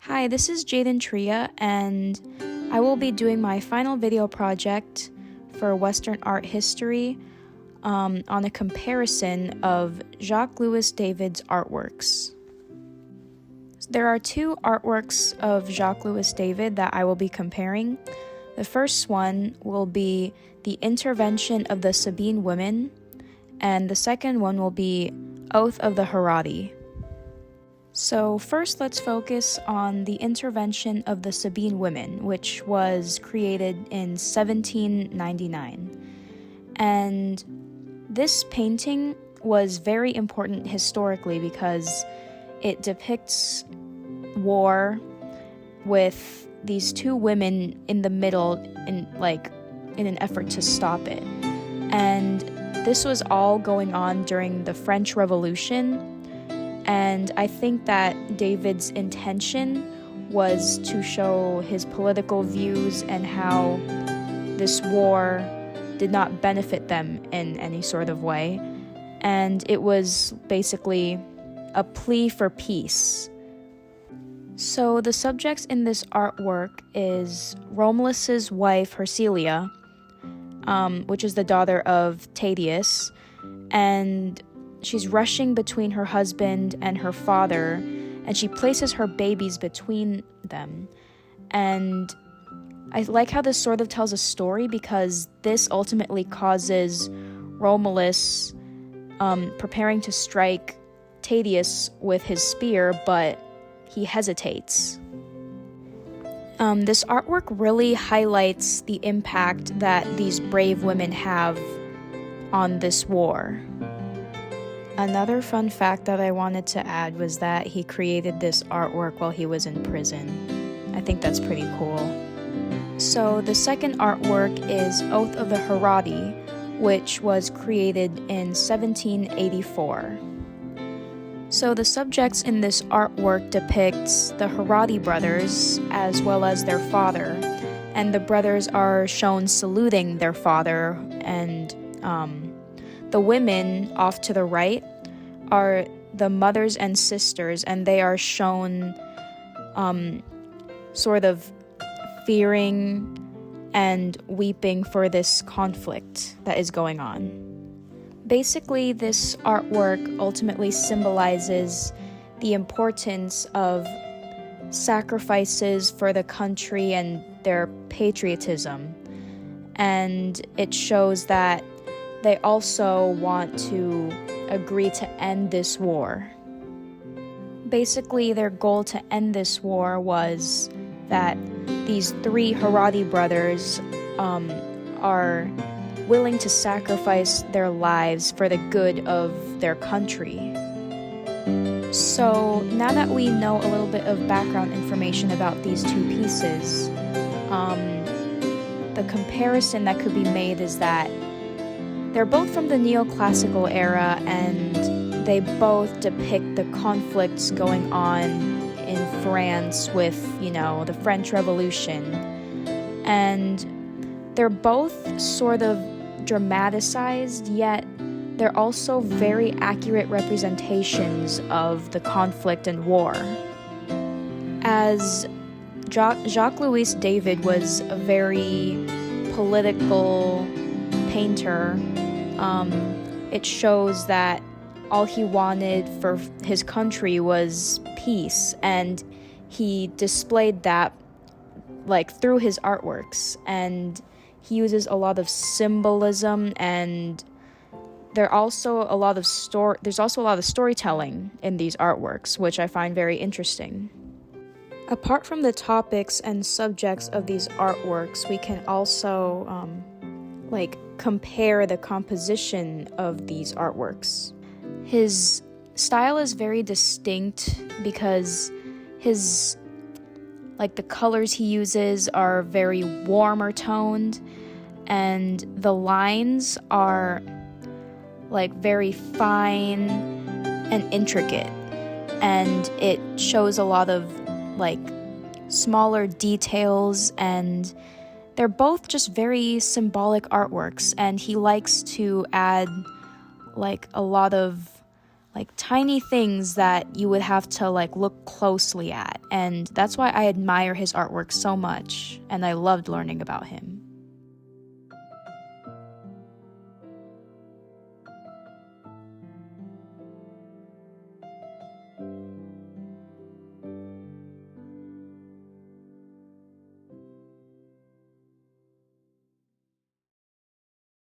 Hi, this is Jaden Tria, and I will be doing my final video project for Western art history on a comparison of Jacques-Louis David's artworks. There are two artworks of Jacques-Louis David that I will be comparing. The first one will be The Intervention of the Sabine Women, and the second one will be Oath of the Herati. So first, let's focus on The Intervention of the Sabine Women, which was created in 1799. And this painting was very important historically because it depicts war with these two women in the middle in an effort to stop it. And this was all going on during the French Revolution. And I think that David's intention was to show his political views and how this war did not benefit them in any sort of way. And it was basically a plea for peace. So the subjects in this artwork is Romulus's wife, Hersilia, which is the daughter of Tatius, and she's rushing between her husband and her father, and she places her babies between them. And I like how this sort of tells a story because this ultimately causes Romulus preparing to strike Tatius with his spear, but he hesitates. This artwork really highlights the impact that these brave women have on this war. Another fun fact that I wanted to add was that he created this artwork while he was in prison. I think that's pretty cool. So the second artwork is Oath of the Herati, which was created in 1784. So the subjects in this artwork depicts the Herati brothers as well as their father, and the brothers are shown saluting their father, and the women off to the right are the mothers and sisters, and they are shown sort of fearing and weeping for this conflict that is going on. Basically, this artwork ultimately symbolizes the importance of sacrifices for the country and their patriotism, and it shows that they also want to agree to end this war. Basically, their goal to end this war was that these three Herati brothers are willing to sacrifice their lives for the good of their country. So now that we know a little bit of background information about these two pieces, the comparison that could be made is that they're both from the neoclassical era, and they both depict the conflicts going on in France with, the French Revolution. And they're both sort of dramatized, yet they're also very accurate representations of the conflict and war. As Jacques-Louis David was a very political painter, it shows that all he wanted for his country was peace, and he displayed that through his artworks, and he uses a lot of symbolism, and there's also a lot of storytelling in these artworks, which I find very interesting. Apart from the topics and subjects of these artworks, we can also compare the composition of these artworks. His style is very distinct because the colors he uses are very warmer toned, and the lines are very fine and intricate, and it shows a lot of smaller details, and they're both just very symbolic artworks, and he likes to add a lot of like tiny things that you would have to like look closely at. And that's why I admire his artwork so much, and I loved learning about him.